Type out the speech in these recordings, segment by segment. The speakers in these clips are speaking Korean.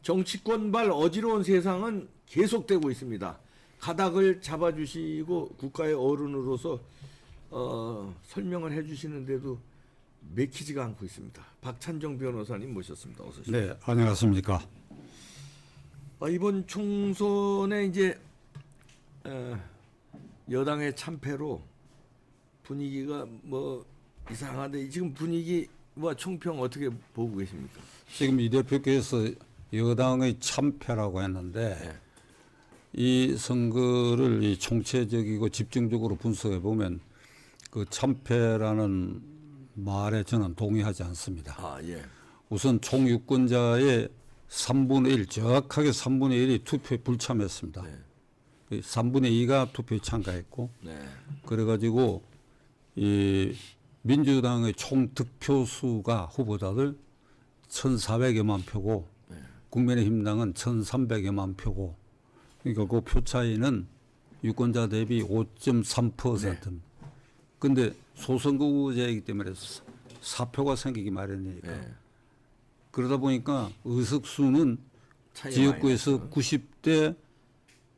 정치권발 어지러운 세상은 계속되고 있습니다. 가닥을 잡아주시고 국가의 어른으로서 설명을 해주시는데도 맥히지가 않고 있습니다. 박찬정 변호사님 모셨습니다. 어서 오십시오. 네, 안녕하십니까. 이번 총선에 이제 여당의 참패로 분위기가 뭐 이상한데 지금 분위기와 총평 어떻게 보고 계십니까? 지금 이 대표께서 여당의 참패라고 했는데 네. 이 선거를 이 총체적이고 집중적으로 분석해 보면 그 참패라는 말에 저는 동의하지 않습니다. 예. 우선 총유권자의 3분의 1, 정확하게 3분의 1이 투표에 불참했습니다. 네. 3분의 2가 투표에 참가했고, 네. 그래가지고 이 민주당의 총 득표수가 후보자들 1,400여만 표고, 네. 국민의힘당은 1,300여만 표고, 그러니까 그 표 차이는 유권자 대비 5.3%. 네. 근데 소선거구제이기 때문에 사표가 생기기 마련이니까. 네. 그러다 보니까 의석수는 차이가 지역구에서 많이 90대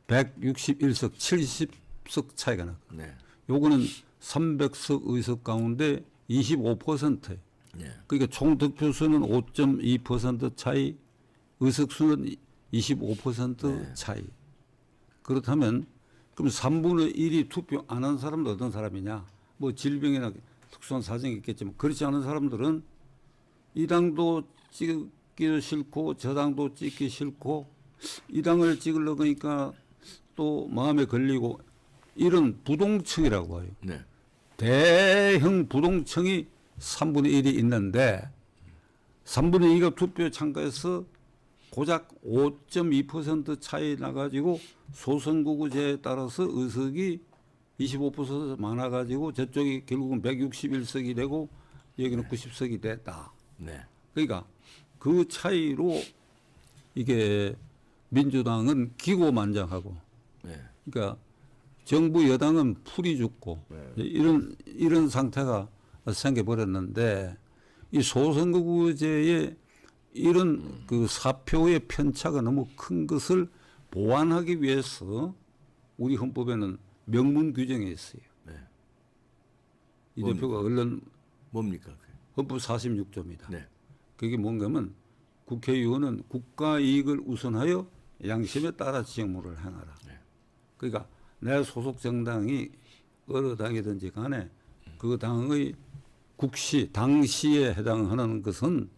161석, 70석 차이가 나거든요. 네. 요거는 300석 의석 가운데 25%예요. 네. 그러니까 총 득표수는 5.2% 차이, 의석수는 25% 네. 차이. 그렇다면 그럼 3분의 1이 투표 안 한 사람도 어떤 사람이냐? 뭐 질병이나 특수한 사정이 있겠지만 그렇지 않은 사람들은 이 당도 찍기 싫고 저 당도 찍기 싫고 이 당을 찍으려고 하니까 또 마음에 걸리고 이런 부동층이라고 봐요. 네. 대형 부동층이 3분의 1이 있는데 3분의 2가 투표에 참가해서 고작 5.2% 차이 나가지고 소선거구제에 따라서 의석이 25% 많아가지고 저쪽이 결국은 161석이 되고 여기는 90석이 됐다. 네. 그러니까 그 차이로 이게 민주당은 기고만장하고, 네. 그러니까 정부 여당은 풀이 죽고 네. 이런 상태가 생겨버렸는데 이 소선거구제의 이런 그 사표의 편차가 너무 큰 것을 보완하기 위해서 우리 헌법에는 명문 규정이 있어요. 네. 이 뭡니까? 대표가 얼른 뭡니까? 헌법 46조입니다. 네. 그게 뭔가면 국회의원은 국가 이익을 우선하여 양심에 따라 직무를 행하라. 네. 그러니까 내 소속 정당이 어느 당이든지 간에 그 당의 국시, 당시에 해당하는 것은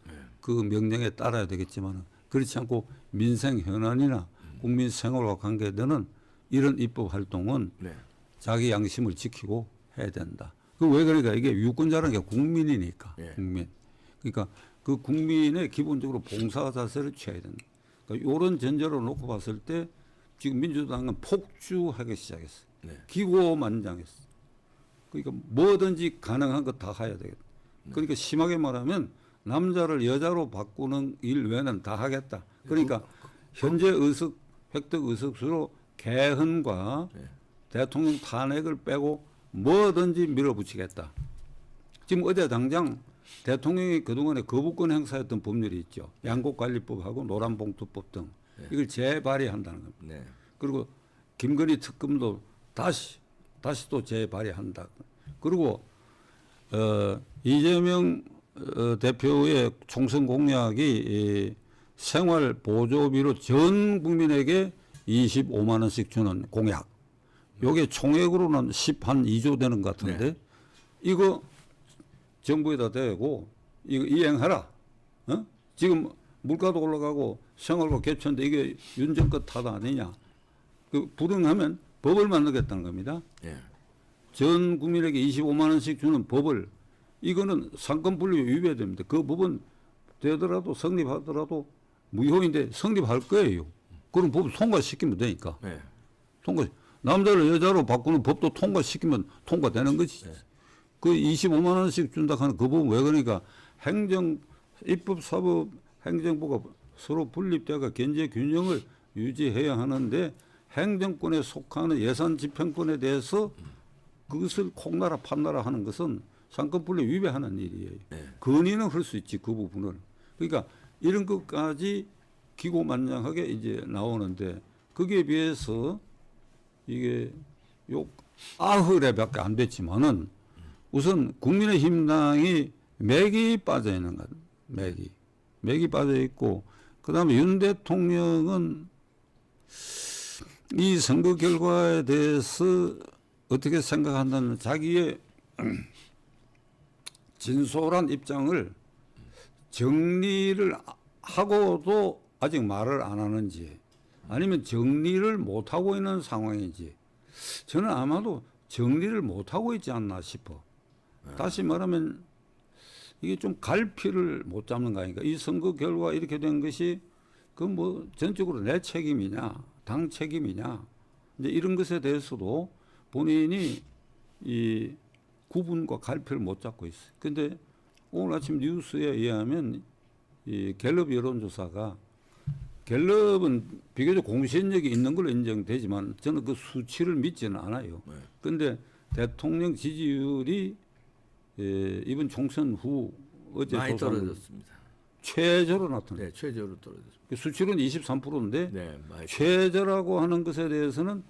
그 명령에 따라야 되겠지만 그렇지 않고 민생 현안이나 국민 생활과 관계되는 이런 입법 활동은 네. 자기 양심을 지키고 해야 된다. 그 왜 그러니까 이게 유권자라는 게 국민이니까. 예. 국민. 그러니까 그 국민의 기본적으로 봉사 자세를 취해야 된다. 그러니까 이런 전제로 놓고 봤을 때 지금 민주당은 폭주하기 시작했어요. 네. 기고만장했어요. 그러니까 뭐든지 가능한 거 다 해야 되겠다. 그러니까 심하게 말하면 남자를 여자로 바꾸는 일 외에는 다 하겠다. 그러니까 현재 의석 획득 의석수로 개헌과 네. 대통령 대통령 탄핵을 빼고 뭐든지 밀어붙이겠다. 지금 어제 당장 대통령이 그동안에 거부권 행사했던 법률이 있죠. 양곡관리법하고 노란봉투법 등 네. 이걸 재발의한다는 겁니다. 네. 그리고 김건희 특검도 다시 또 재발의한다. 그리고 이재명 대표의 총선 공약이 생활 보조비로 전 국민에게 25만 원씩 주는 공약. 요게 총액으로는 한 2조 되는 것 같은데 네. 이거 정부에다 대고 이거 이행하라. 지금 물가도 올라가고 생활과 겹쳤는데 이게 윤 정권 탓 아니냐. 그 불응하면 법을 만들겠다는 겁니다. 예. 전 국민에게 25만 원씩 주는 법을 이거는 상권분립 위배됩니다. 그 법은 되더라도 성립하더라도 무효인데 성립할 거예요. 그럼 법 통과시키면 되니까. 네. 통과. 남자를 여자로 바꾸는 법도 통과시키면 통과되는 거지. 네. 그 25만 원씩 준다 하는 그 법은 왜 그러니까 입법, 사법, 행정부가 서로 분립되어 견제 균형을 유지해야 하는데 행정권에 속하는 예산 집행권에 대해서 그것을 콩나라 판나라 하는 것은 상권분립 위배하는 일이에요. 네. 건의는 할 수 있지 그 부분을. 그러니까 이런 것까지 기고만장하게 이제 나오는데 거기에 비해서 이게 요 아흐레밖에 안 됐지만은 우선 국민의힘당이 맥이 빠져 있는 것, 맥이 빠져 있고 그다음에 윤 대통령은 이 선거 결과에 대해서 어떻게 생각한다는 자기의 진솔한 입장을 정리를 하고도 아직 말을 안 하는지 아니면 정리를 못 하고 있는 상황인지 저는 아마도 정리를 못 하고 있지 않나 싶어. 다시 말하면 이게 좀 갈피를 못 잡는 거 아닌가. 이 선거 결과 이렇게 된 것이 그 뭐 전적으로 내 책임이냐, 당 책임이냐, 이제 이런 것에 대해서도 본인이 이 구분과 갈피를 못 잡고 있어요. 근데 오늘 아침 뉴스에 의하면 이 갤럽 여론조사가 갤럽은 비교적 공신력이 있는 걸로 인정되지만 저는 그 수치를 믿지는 않아요. 그런데 대통령 지지율이 이번 총선 후 어제 많이 조사는 떨어졌습니다. 최저로 나타났어요. 네, 최저로 떨어졌습니다. 그 수치로는 23%인데 네, 많이 최저라고 하는 것에 대해서는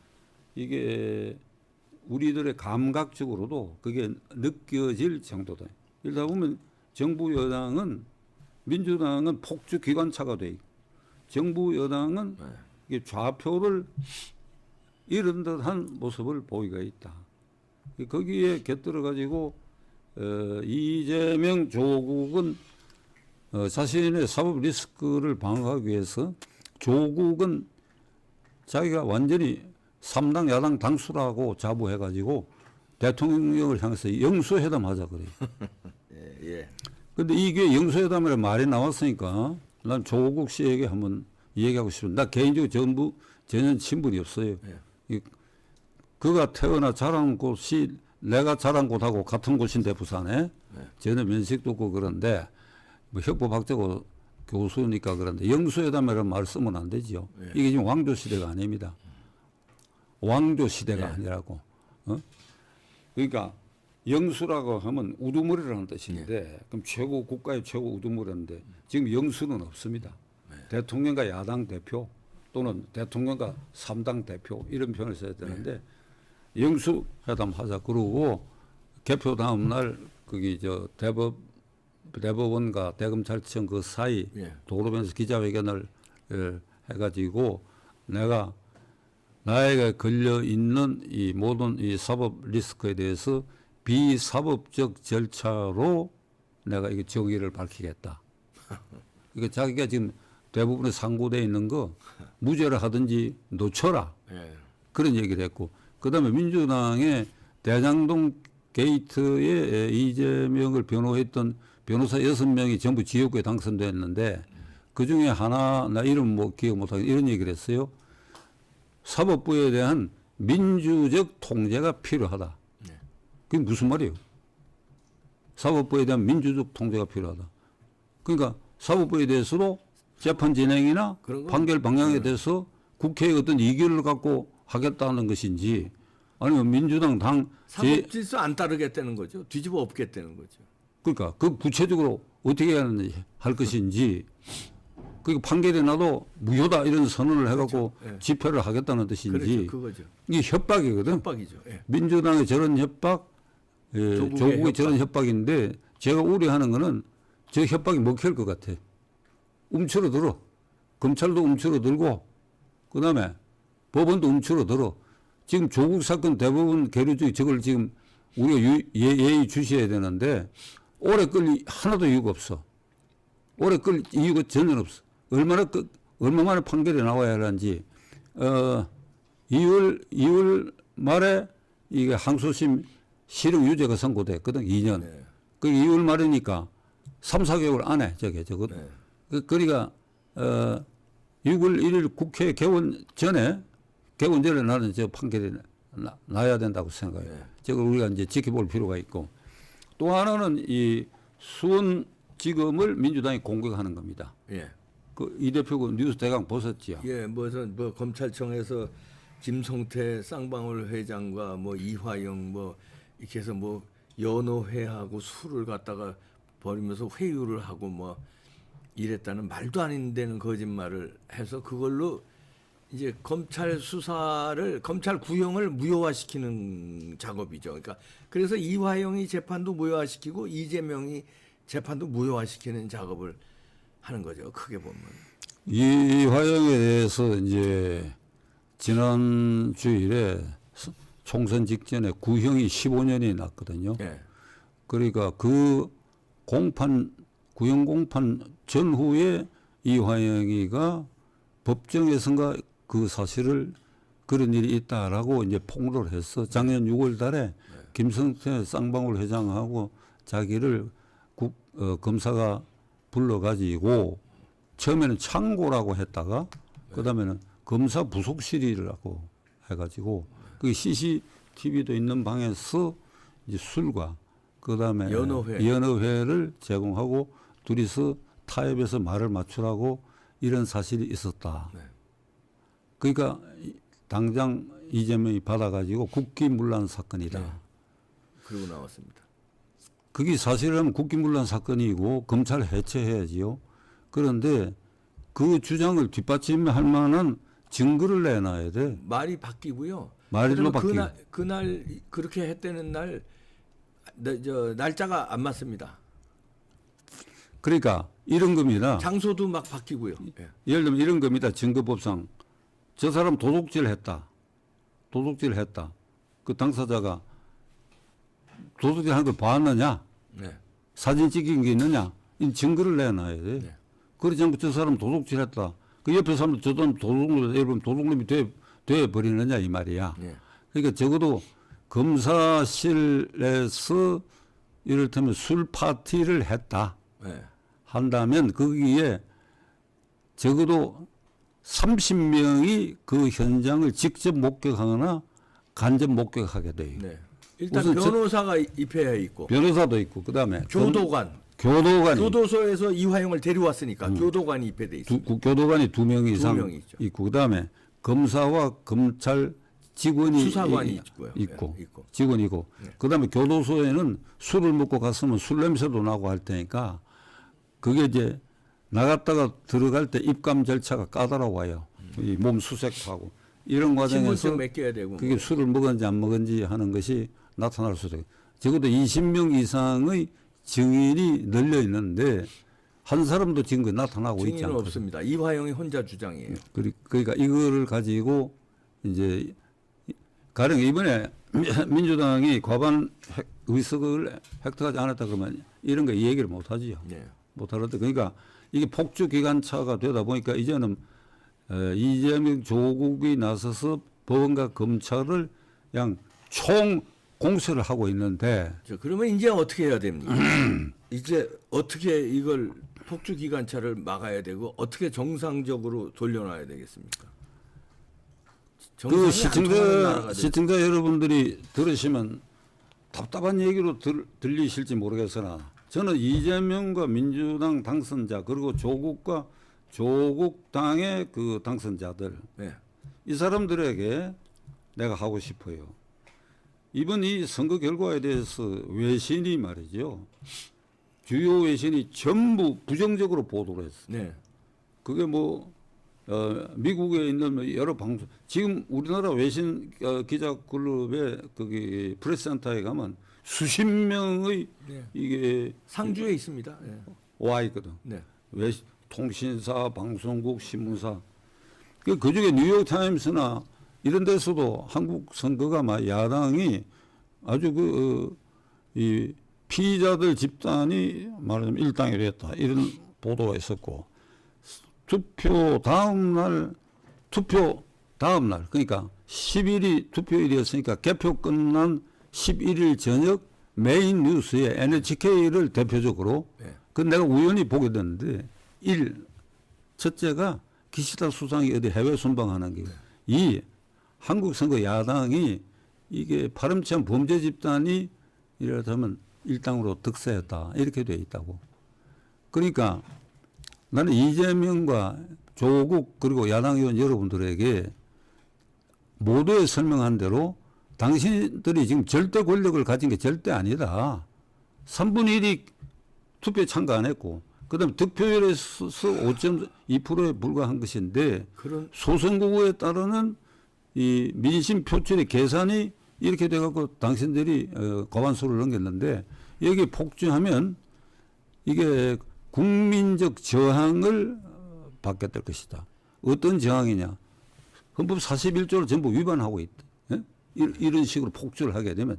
이게 우리들의 감각적으로도 그게 느껴질 정도다. 이러다 보면 정부 여당은 민주당은 폭주 기관차가 돼 있고 정부 여당은 이게 좌표를 잃은 듯한 모습을 보이고 있다. 거기에 곁들어 가지고 이재명 조국은 자신의 사법 리스크를 방어하기 위해서 조국은 자기가 완전히 3당 야당 당수라고 자부해 가지고 대통령을 향해서 영수회담 하자 그래요. 예. 근데 이게 영수회담이라는 말이 나왔으니까 난 조국 씨에게 한번 얘기하고 싶은데 나 개인적으로 전혀 친분이 없어요. 그가 태어나 자란 곳이 내가 자란 곳하고 같은 곳인데 부산에 전혀 면식도 없고 그런데 뭐 협법학자고 교수니까 그런데 영수회담이라는 말을 쓰면 안 되죠. 이게 지금 왕조 시대가 아닙니다. 왕조 시대가 아니라고. 그러니까 영수라고 하면 우두머리라는 뜻인데 그럼 최고 국가의 최고 우두머리인데 지금 영수는 없습니다. 대통령과 야당 대표 또는 대통령과 3당 대표 이런 표현을 써야 되는데 영수 회담 하자 그러고 개표 다음 날 거기 저 대법원과 대검찰청 그 사이 도로변에서 기자회견을 해가지고 내가 나에게 걸려 있는 이 모든 이 사법 리스크에 대해서 비사법적 절차로 내가 이게 정의를 밝히겠다. 이거 자기가 지금 대부분의 상고돼 있는 거 무죄를 하든지 놓쳐라. 그런 얘기를 했고 그다음에 민주당의 대장동 게이트에 이재명을 변호했던 변호사 6명이 전부 지역구에 당선됐는데 그중에 하나 나 이름 뭐 기억 못하고 이런 얘기를 했어요. 사법부에 대한 민주적 통제가 필요하다. 그게 무슨 말이에요? 사법부에 대한 민주적 통제가 필요하다. 그러니까 사법부에 대해서도 재판 진행이나 판결 방향에 대해서 국회의 어떤 이견을 갖고 하겠다는 것인지 아니면 민주당 당 사법질서 안 따르겠다는 거죠. 뒤집어 엎겠다는 거죠. 그러니까 그 구체적으로 어떻게 할 것인지 그 판결이 나도 무효다 이런 선언을 해갖고 집회를 하겠다는 뜻인지 그거죠. 이게 협박이거든. 협박이죠. 민주당의 저런 협박, 조국의 저런 협박인데 제가 우려하는 거는 저 협박이 먹힐 것 같아. 움츠러들어. 검찰도 움츠러들고 그다음에 법원도 움츠러들어. 지금 조국 사건 대법원 계류 중에 저걸 지금 우리가 예의 주셔야 되는데 오래 끌 하나도 이유가 없어. 오래 끌 이유가 전혀 없어. 얼마 만에 판결이 나와야 하는지 2월 말에 이게 항소심 실형 유죄가 선고됐거든. 2년. 그 2월 말이니까 3, 4개월 안에 저거. 그러니까 6월 1일 국회 개원 전에 나는 저 판결이 나야 된다고 생각해요. 저걸 우리가 이제 지켜볼 필요가 있고 또 하나는 이 수원지검을 민주당이 공격하는 겁니다. 그 이 대표 그 뉴스 대강 보셨지요? 뭐 검찰청에서 김성태 쌍방울 회장과 뭐 이화영 뭐 이렇게 해서 뭐 연호회하고 술을 갖다가 버리면서 회유를 하고 뭐 이랬다는 말도 안 되는 거짓말을 해서 그걸로 이제 검찰 수사를 검찰 구형을 무효화시키는 작업이죠. 그러니까 그래서 이화영이 재판도 무효화시키고 이재명이 재판도 무효화시키는 작업을 하는 거죠. 크게 보면. 이화영에 대해서 이제 지난 주일에 총선 직전에 구형이 15년이 났거든요. 예. 그러니까 그 구형 공판 전후에 이화영이가 법정에선가 그 사실을 그런 일이 있다라고 이제 폭로를 해서 작년 6월 달에 김성태 쌍방울 회장하고 자기를 검사가 불러가지고 처음에는 창고라고 했다가 그다음에는 검사 부속실이라고 해가지고 그 CCTV도 있는 방에서 이제 술과 그다음에 연어회를 제공하고 둘이서 타협해서 말을 맞추라고 이런 사실이 있었다. 네. 그러니까 당장 이재명이 받아가지고 국기문란 사건이다. 네. 그러고 나왔습니다. 그게 사실은 국기문란 사건이고 검찰 해체해야지요. 그런데 그 주장을 뒷받침할 만한 증거를 내놔야 돼. 말이 바뀌고요. 말로 바뀌고. 그날 그렇게 했다는 날 날짜가 안 맞습니다. 그러니까 이런 겁니다. 장소도 막 바뀌고요. 예. 예를 들면 이런 겁니다. 증거법상 저 사람 도둑질 했다. 그 당사자가 도둑질 하는 걸 봤느냐? 네. 사진 찍힌 게 있느냐? 이 증거를 내놔야 돼. 네. 그러지 않고 저 사람 도둑질 했다. 그 옆에 사람도 저 사람 도둑놈이 돼 버리느냐 이 말이야. 네. 그러니까 적어도 검사실에서 이를테면 술 파티를 했다. 네. 한다면 거기에 적어도 30명이 그 현장을 직접 목격하거나 간접 목격하게 돼요. 네. 일단 우선 변호사가 입회해 있고 변호사도 있고 그다음에 교도관이 교도소에서 이화영을 데려왔으니까 교도관이 입회돼 있습니다. 교도관이 2명 이상 명 있죠. 있고 그다음에 검사와 검찰 직원이 수사관이 있고 예, 직원이고 네. 그다음에 교도소에는 술을 먹고 갔으면 술 냄새도 나고 할 테니까 그게 이제 나갔다가 들어갈 때 입감 절차가 까다로워요. 이 몸 수색하고 이런 과정에서 신분증 맡겨야 되고 그게 술을 먹었는지 안 먹었는지 하는 것이 나타날 수도 있고 적어도 20명 이상의 증인이 널려 있는데 한 사람도 증거 나타나고 있지 증인은 않거든요. 없습니다. 이화영이 혼자 주장이에요. 그러니까 이거를 가지고 이제 가령 이번에 민주당이 과반 의석을 획득하지 않았다 그러면 이런 거 얘기를 못 하지요. 네. 못 하는데 그러니까 이게 폭주 기관차가 되다 보니까 이제는 이재명 조국이 나서서 법원과 검찰을 그냥 총 공세를 하고 있는데 그러면 이제 어떻게 해야 됩니까? 이제 어떻게 이걸 폭주 기관차를 막아야 되고 어떻게 정상적으로 돌려놔야 되겠습니까? 그 시청자 여러분들이 들으시면 답답한 얘기로 들리실지 모르겠으나 저는 이재명과 민주당 당선자 그리고 조국당의 그 당선자들 네. 이 사람들에게 내가 하고 싶어요. 이번 이 선거 결과에 대해서 외신이 말이죠. 주요 외신이 전부 부정적으로 보도를 했어요. 네. 그게 뭐 미국에 있는 여러 방송 지금 우리나라 외신 기자 그룹의 거기 프레스센터에 가면 수십 명의 네. 이게 상주에 있습니다. 네. 와 있거든. 네. 통신사, 방송국, 신문사. 그중에 뉴욕타임스나 이런 데서도 한국 선거가 막 야당이 아주 이 피의자들 집단이 말하자면 일당이 됐다 이런 보도가 있었고 투표 다음 날 그러니까 10일이 투표일이었으니까 개표 끝난 11일 저녁 메인 뉴스에 NHK를 대표적으로 네. 그건 내가 우연히 보게 됐는데 첫째가 기시다 수상이 어디 해외 순방하는 게 이 한국 선거 야당이 이게 파렴치한 범죄 집단이 이렇다면 일당으로 득세했다 이렇게 돼 있다고. 그러니까 나는 이재명과 조국 그리고 야당 의원 여러분들에게 모두에 설명한 대로 당신들이 지금 절대 권력을 가진 게 절대 아니다. 3분의 1이 투표에 참가 안 했고 그다음에 득표율에서 5.2%에 불과한 것인데 그런 소선거구에 따르는 이 민심 표출의 계산이 이렇게 돼갖고 당신들이 과반수를 넘겼는데 여기 폭주하면 이게 국민적 저항을 받게 될 것이다. 어떤 저항이냐? 헌법 41조를 전부 위반하고 있다. 예? 이런 식으로 폭주를 하게 되면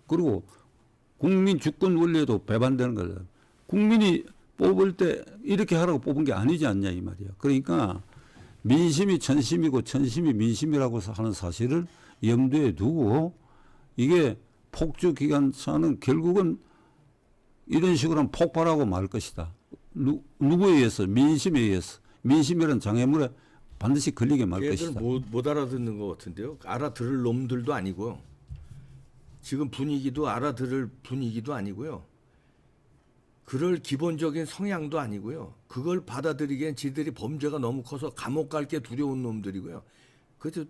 그리고 국민 주권 원리에도 배반되는 거다. 국민이 뽑을 때 이렇게 하라고 뽑은 게 아니지 않냐 이 말이야. 그러니까 민심이 천심이고 천심이 민심이라고 하는 사실을 염두에 두고 이게 폭주 기간차는 결국은 이런 식으로 하면 폭발하고 말 것이다. 누구에 의해서? 민심에 의해서. 민심이라는 장애물에 반드시 걸리게 말 얘들 것이다. 못 알아듣는 것 같은데요. 알아들을 놈들도 아니고요. 지금 분위기도 알아들을 분위기도 아니고요. 그럴 기본적인 성향도 아니고요. 그걸 받아들이기엔 지들이 범죄가 너무 커서 감옥 갈 게 두려운 놈들이고요. 그저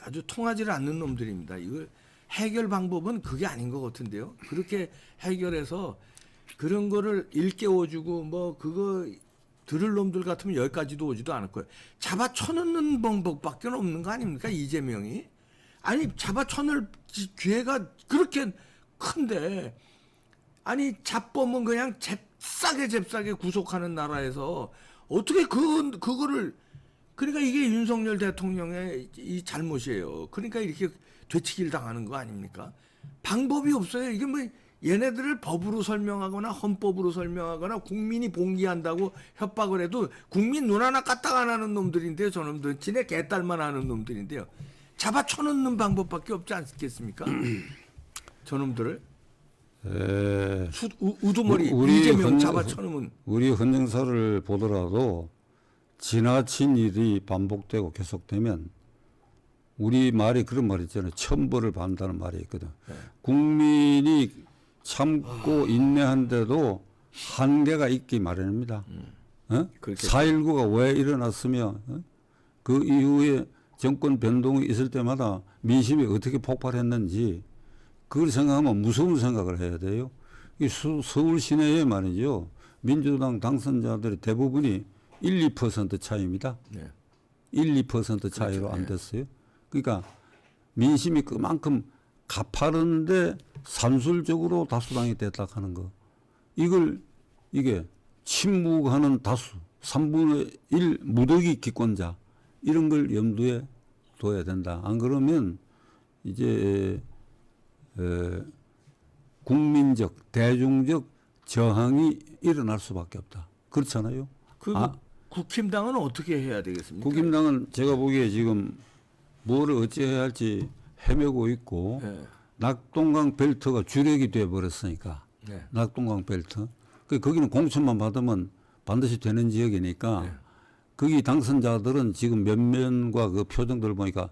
아주 통하지를 않는 놈들입니다. 이걸 해결 방법은 그게 아닌 것 같은데요. 그렇게 해결해서 그런 거를 일깨워주고 뭐 그거 들을 놈들 같으면 여기까지도 오지도 않을 거예요. 잡아 쳐넣는 방법밖에 없는 거 아닙니까? 이재명이. 아니 잡아 쳐넣을 기회가 그렇게 큰데 아니 잡범은 그냥 잽싸게 구속하는 나라에서 어떻게 그거를 그러니까 이게 윤석열 대통령의 이 잘못이에요. 그러니까 이렇게 되치기를 당하는 거 아닙니까? 방법이 없어요. 이게 뭐 얘네들을 법으로 설명하거나 헌법으로 설명하거나 국민이 봉기한다고 협박을 해도 국민 눈 하나 까딱 안 하는 놈들인데요. 저놈들 지네 개딸만 하는 놈들인데요. 잡아 쳐넣는 방법밖에 없지 않겠습니까? 저놈들을 우두머리 이재명 잡아 쳐넣으면 우리 헌정사를 보더라도 지나친 일이 반복되고 계속되면 우리 말이 그런 말 있잖아요. 천벌을 받는다는 말이 있거든. 네. 국민이 참고 인내한데도 한계가 있기 마련입니다. 어? 4.19가 왜 일어났으며 그 이후에 정권 변동이 있을 때마다 민심이 어떻게 폭발했는지 그걸 생각하면 무서운 생각을 해야 돼요. 이 서울 시내에 말이죠. 민주당 당선자들의 대부분이 1~2% 차이입니다. 네. 1~2% 차이로 그렇죠. 안 됐어요. 그러니까 민심이 그만큼 가파른데 산술적으로 다수당이 됐다 하는 거. 이게 침묵하는 다수, 3분의 1 무더기 기권자 이런 걸 염두에 둬야 된다. 안 그러면 이제 국민적, 대중적 저항이 일어날 수밖에 없다. 그렇잖아요. 국힘당은 어떻게 해야 되겠습니까? 국힘당은 제가 보기에 지금 뭐를 어찌해야 할지 헤매고 있고 네. 낙동강 벨트가 주력이 돼 버렸으니까 네. 낙동강 벨트 거기는 공천만 받으면 반드시 되는 지역이니까 네. 거기 당선자들은 지금 면면과 그 표정들 보니까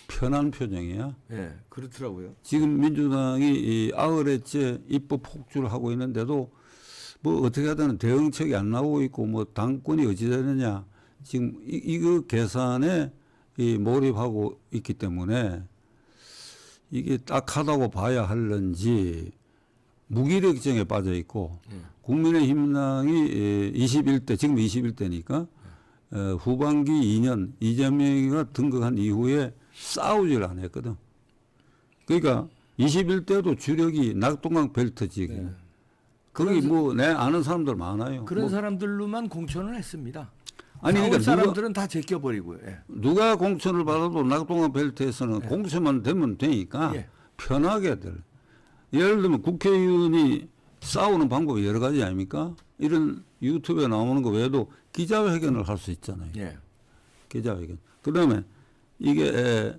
편한 표정이야. 네, 그렇더라고요. 지금 민주당이 이 90회째 입법 폭주를 하고 있는데도 뭐 어떻게 하든 대응책이 안 나오고 있고 뭐 당권이 어찌 되느냐 지금 이거 계산에 몰입하고 있기 때문에 이게 딱하다고 봐야 할런지 무기력증에 빠져 있고 국민의힘당이 21대 지금 21대니까 후반기 2년 이재명이가 등극한 이후에 싸우질 않았거든. 그러니까 21대도 주력이 낙동강 벨트 지역이에요. 네. 거기 뭐 내 아는 사람들 많아요. 그런 뭐 사람들로만 공천을 했습니다. 아니 그러니까 사람들은 다 제껴버리고요. 예. 누가 공천을 받아도 낙동강 벨트에서는 공천만 되면 되니까 예. 편하게들. 예를 들면 국회의원이 싸우는 방법이 여러 가지 아닙니까? 이런 유튜브에 나오는 거 외에도 기자회견을 할 수 있잖아요. 예. 기자회견. 그다음에 이게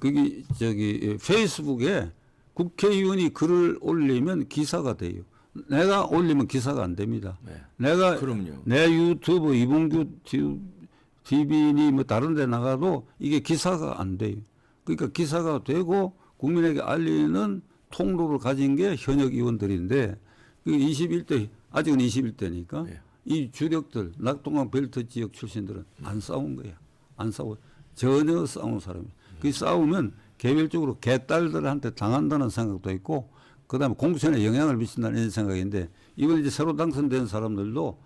거기 페이스북에 국회의원이 글을 올리면 기사가 돼요. 내가 올리면 기사가 안 됩니다. 네. 내가 그럼요. 내 유튜브 이봉규 TV니 뭐 다른 데 나가도 이게 기사가 안 돼요. 그러니까 기사가 되고 국민에게 알리는 통로를 가진 게 현역 의원들인데 그 21대 아직은 21대니까 네. 이 주력들 낙동강 벨트 지역 출신들은 안 싸운 거야. 안 싸워. 전혀 싸운 사람이. 그 싸우면 개별적으로 개딸들한테 당한다는 생각도 있고 그다음에 공천에 영향을 미친다는 이런 생각인데 이번 이제 새로 당선된 사람들도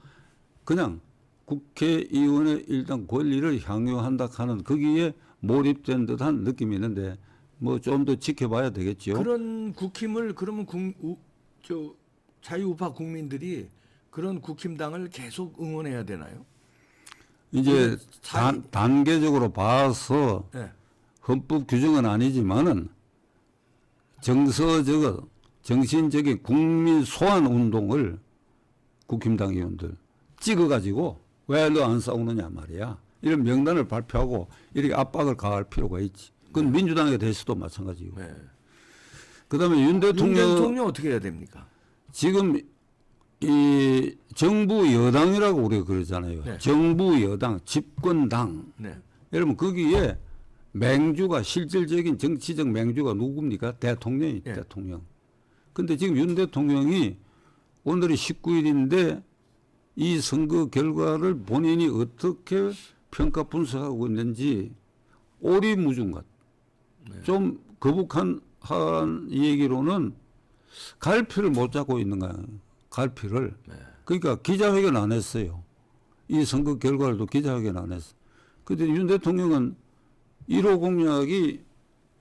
그냥 국회의원의 일단 권리를 향유한다 하는 거기에 몰입된 듯한 느낌이 있는데 뭐 좀 더 지켜봐야 되겠죠. 그런 국힘을 그러면 자유우파 국민들이 그런 국힘당을 계속 응원해야 되나요? 이제 단계적으로 봐서 네. 헌법 규정은 아니지만은 정신적인 국민 소환 운동을 국힘당 의원들 찍어가지고 왜 너 안 싸우느냐 말이야. 이런 명단을 발표하고 이렇게 압박을 가할 필요가 있지. 그건 민주당에 대해서도 마찬가지고. 네. 그다음에 윤 대통령 어떻게 해야 됩니까? 지금 이 정부 여당이라고 우리가 그러잖아요. 네. 정부 여당 집권당. 네. 여러분 거기에 맹주가 실질적인 정치적 맹주가 누굽니까? 대통령이 네. 대통령. 근데 지금 윤 대통령이 오늘이 19일인데 이 선거 결과를 본인이 어떻게 평가 분석하고 있는지 오리무중 같. 좀 거북한 한 얘기로는 갈피를 못 잡고 있는 거야. 갈피를. 그러니까 기자회견 안 했어요. 이 선거 결과를 기자회견 안 했어. 근데 윤 대통령은 1호 공약이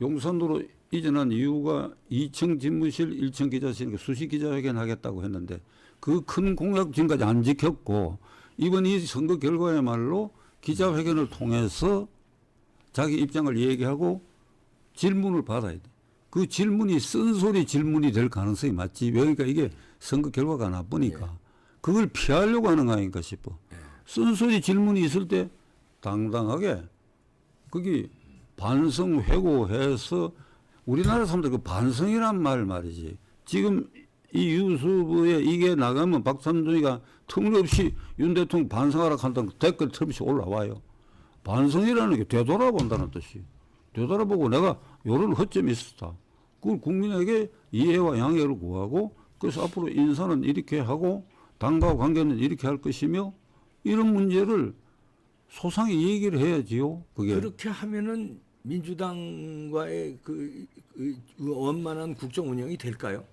용산으로 이전한 이유가 2층 집무실, 1층 기자실 수시 기자회견 하겠다고 했는데 그 큰 공약 지금까지 안 지켰고 이번 이 선거 결과야말로 기자회견을 통해서 자기 입장을 얘기하고 질문을 받아야 돼. 그 질문이 쓴소리 질문이 될 가능성이 맞지. 그러니까 이게 선거 결과가 나쁘니까 그걸 피하려고 하는 거 아닌가 싶어. 쓴소리 질문이 있을 때 당당하게 거기 반성 회고해서 우리나라 사람들 그 반성이란 말이지. 지금 이 유튜브에 이게 나가면 박찬준이가 터무니없이 윤 대통령 반성하라 한다는 댓글 틈없이 올라와요. 반성이라는 게 되돌아본다는 뜻이. 되돌아보고 내가 요런 허점이 있었다. 그걸 국민에게 이해와 양해를 구하고 그래서 앞으로 인사는 이렇게 하고 당과 관계는 이렇게 할 것이며 이런 문제를 소상히 얘기를 해야지요. 그게. 그렇게 하면은 민주당과의 그 원만한 국정 운영이 될까요?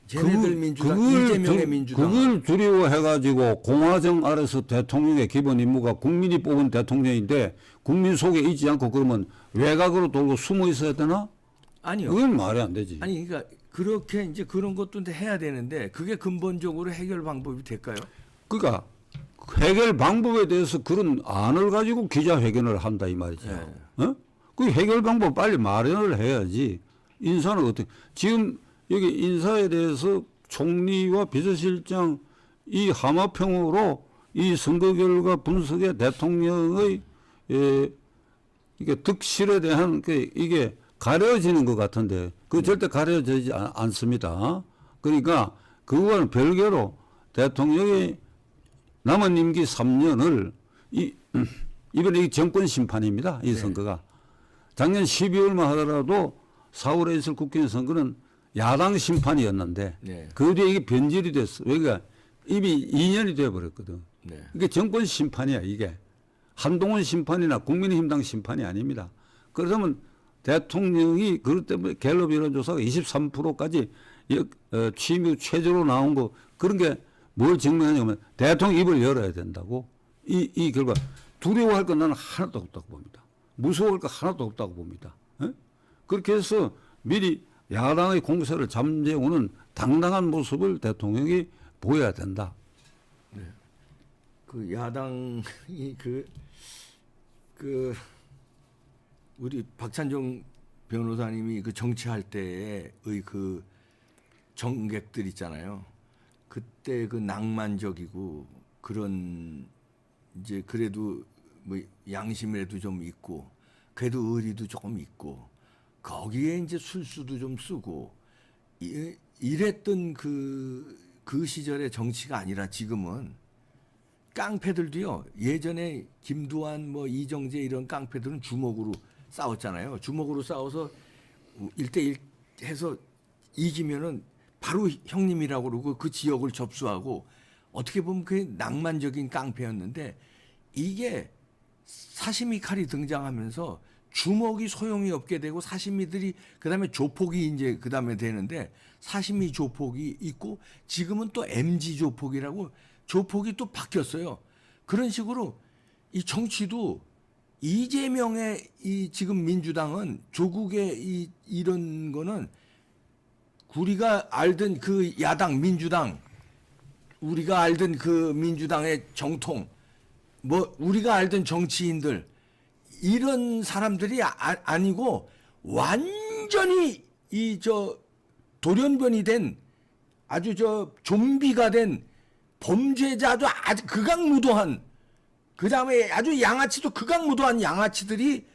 쟤네들 민주당, 이재명의 민주당. 그걸 두려워해가지고 공화정 아래서 대통령의 기본 임무가 국민이 뽑은 대통령인데 국민 속에 있지 않고 그러면 외곽으로 돌고 숨어 있어야 되나? 아니요. 그건 말이 안 되지. 아니 그러니까 그렇게 이제 그런 것도 해야 되는데 그게 근본적으로 해결 방법이 될까요? 그러니까 해결 방법에 대해서 그런 안을 가지고 기자회견을 한다 이 말이죠. 네. 어? 그 해결 방법 빨리 마련을 해야지. 인사는 어떻게 지금 여기 인사에 대해서 총리와 비서실장 이 하마평으로 이 선거 결과 분석에 대통령의 이게 득실에 대한 이게 가려지는 것 같은데 그 절대 가려지지 않습니다. 그러니까 그거와는 별개로 대통령이 남은 임기 3년을 이번에 이 정권 심판입니다. 이 선거가. 작년 12월만 하더라도 4월에 있을 국회의원 선거는 야당 심판이었는데 그 뒤에 이게 변질이 됐어. 그러니까 이미 2년이 돼버렸거든. 이게 정권 심판이야 이게. 한동훈 심판이나 국민의힘당 심판이 아닙니다. 그러면 대통령이 그것 때문에 갤럽 여론조사가 23%까지 취임 후 최저로 나온 거 그런 게 뭘 증명하냐면 대통령 입을 열어야 된다고. 이 결과 두려워할 건 나는 하나도 없다고 봅니다. 무서워할 거 하나도 없다고 봅니다. 에? 그렇게 해서 미리 야당의 공세를 잠재우는 당당한 모습을 대통령이 보여야 된다. 네. 그 야당이 우리 박찬종 변호사님이 그 정치할 때의 그 정객들 있잖아요. 그때 그 낭만적이고 그런 이제 그래도 뭐 양심이라도 좀 있고 그래도 의리도 조금 있고 거기에 이제 술수도 좀 쓰고 이랬던 그 시절의 정치가 아니라 지금은 깡패들도요. 예전에 김두한 뭐 이정재 이런 깡패들은 주먹으로 싸웠잖아요. 주먹으로 싸워서 1대1 해서 이기면은 바로 형님이라고 그러고 그 지역을 접수하고 어떻게 보면 그게 낭만적인 깡패였는데 이게 사시미 칼이 등장하면서 주먹이 소용이 없게 되고 사시미들이 그다음에 조폭이 이제 그다음에 되는데 사시미 조폭이 있고 지금은 또 MG 조폭이라고 조폭이 또 바뀌었어요. 그런 식으로 이 정치도 이재명의 이 지금 민주당은 조국의 이런 거는 우리가 알던 그 야당 민주당 우리가 알던 그 민주당의 정통 뭐 우리가 알던 정치인들 이런 사람들이 아니고 완전히 이 저 돌연변이 된 아주 저 좀비가 된 범죄자 아주 극악무도한 그다음에 아주 양아치도 극악무도한 양아치들이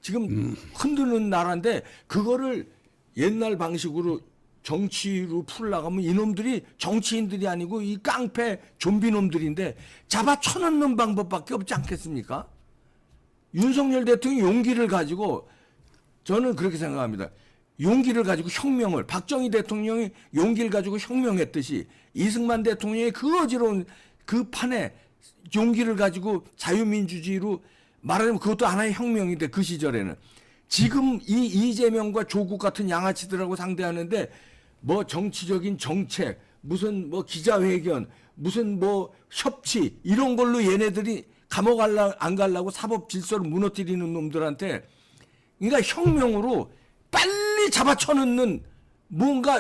지금 흔드는 나라인데 그거를 옛날 방식으로 정치로 풀나가면 이놈들이 정치인들이 아니고 이 깡패 좀비놈들인데 잡아 쳐넣는 방법밖에 없지 않겠습니까? 윤석열 대통령이 용기를 가지고 저는 그렇게 생각합니다. 용기를 가지고 혁명을 박정희 대통령이 용기를 가지고 혁명했듯이 이승만 대통령이 그 어지러운 그 판에 용기를 가지고 자유민주주의로 말하자면 그것도 하나의 혁명인데 그 시절에는 지금 이 이재명과 조국 같은 양아치들하고 상대하는데 뭐 정치적인 정책 무슨 뭐 기자회견 무슨 뭐 협치 이런 걸로 얘네들이 감옥 안 가려고 사법 질서를 무너뜨리는 놈들한테 그러니까 혁명으로 빨리 잡아쳐넣는 뭔가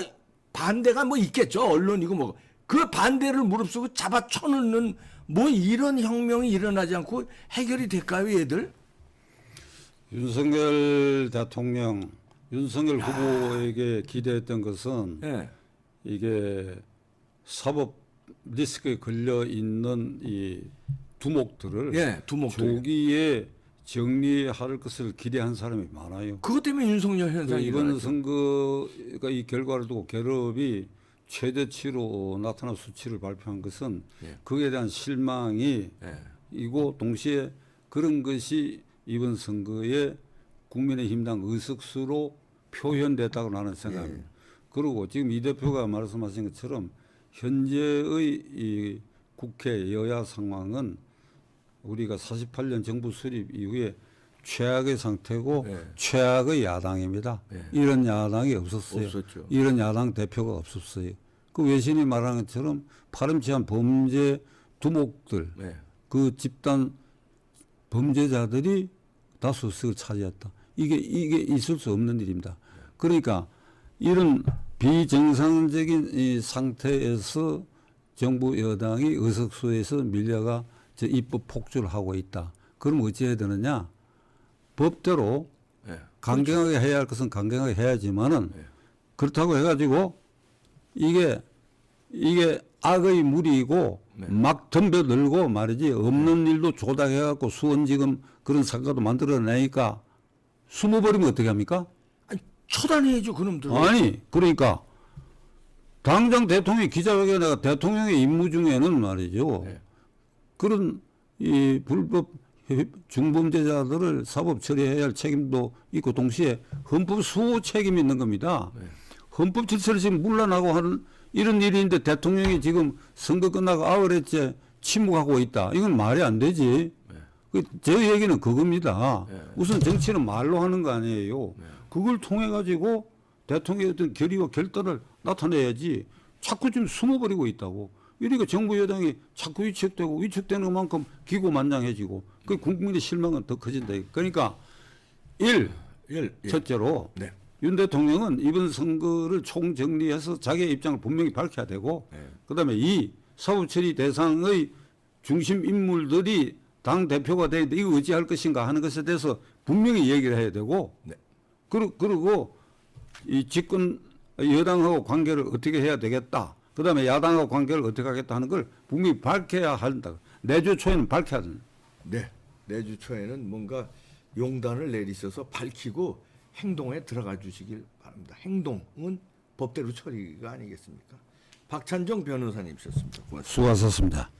반대가 뭐 있겠죠. 언론이고 뭐 그 반대를 무릅쓰고 잡아쳐넣는 뭐 이런 혁명이 일어나지 않고 해결이 될까요, 얘들? 윤석열 대통령, 윤석열 후보에게 기대했던 것은 예. 이게 사법 리스크에 걸려 있는 이 두목들을 예, 두목들. 조기에 정리할 것을 기대한 사람이 많아요. 그것 때문에 윤석열 현상이 이번 일어났죠. 선거가 이 결과를 두고 결합이 최대치로 나타난 수치를 발표한 것은 예. 그에 대한 실망이 예. 이고 동시에 그런 것이 이번 선거에 국민의힘당 의석수로 표현됐다고 나는 생각합니다. 그리고 지금 이 대표가 말씀하신 것처럼 현재의 이 국회 여야 상황은 우리가 48년 정부 수립 이후에 최악의 상태고 네. 최악의 야당입니다. 네. 이런 야당이 없었어요. 없었죠. 이런 야당 대표가 없었어요. 그 외신이 말하는 것처럼 파렴치한 범죄 두목들, 네. 그 집단 범죄자들이 다수석을 차지했다. 이게 있을 수 없는 일입니다. 그러니까 이런 비정상적인 이 상태에서 정부 여당이 의석수에서 밀려가 입법 폭주를 하고 있다. 그럼 어찌해야 되느냐? 법대로 네. 강경하게 해야 할 것은 강경하게 해야지만은 그렇다고 해가지고 이게 악의 무리이고 막 덤벼들고 말이지 없는 일도 조작해갖고 수원지금 그런 사건도 만들어내니까 숨어버리면 어떻게 합니까? 아니, 처단해야죠, 그놈들. 아니 그러니까 당장 대통령이 기자회견에 대통령의 임무 중에는 말이죠. 네. 그런 이 불법 중범죄자들을 사법 처리해야 할 책임도 있고 동시에 헌법 수호 책임이 있는 겁니다. 네. 헌법 질서를 지금 물러나고 하는 이런 일인데 대통령이 지금 선거 끝나고 8일째 침묵하고 있다. 이건 말이 안 되지. 제 얘기는 그겁니다. 우선 정치는 말로 하는 거 아니에요. 그걸 통해 가지고 대통령의 어떤 결의와 결단을 나타내야지 자꾸 지금 숨어버리고 있다고. 이러니까 정부 여당이 자꾸 위축되는 것만큼 기고만장해지고 그 국민의 실망은 더 커진다. 그러니까 첫째로 네. 윤 대통령은 이번 선거를 총정리해서 자기의 입장을 분명히 밝혀야 되고 그다음에 사법 처리 대상의 중심 인물들이 당 대표가 되는데 이거 어찌할 것인가 하는 것에 대해서 분명히 얘기를 해야 되고 네. 그리고 이 집권 여당하고 관계를 어떻게 해야 되겠다. 그다음에 야당하고 관계를 어떻게 하겠다 하는 걸 분명히 밝혀야 한다. 내주 초에는 밝혀야 된다. 네. 내주 초에는 뭔가 용단을 내리셔서 밝히고 행동에 들어가 주시길 바랍니다. 행동은 법대로 처리가 아니겠습니까? 박찬정 변호사님이셨습니다. 고맙습니다. 수고하셨습니다.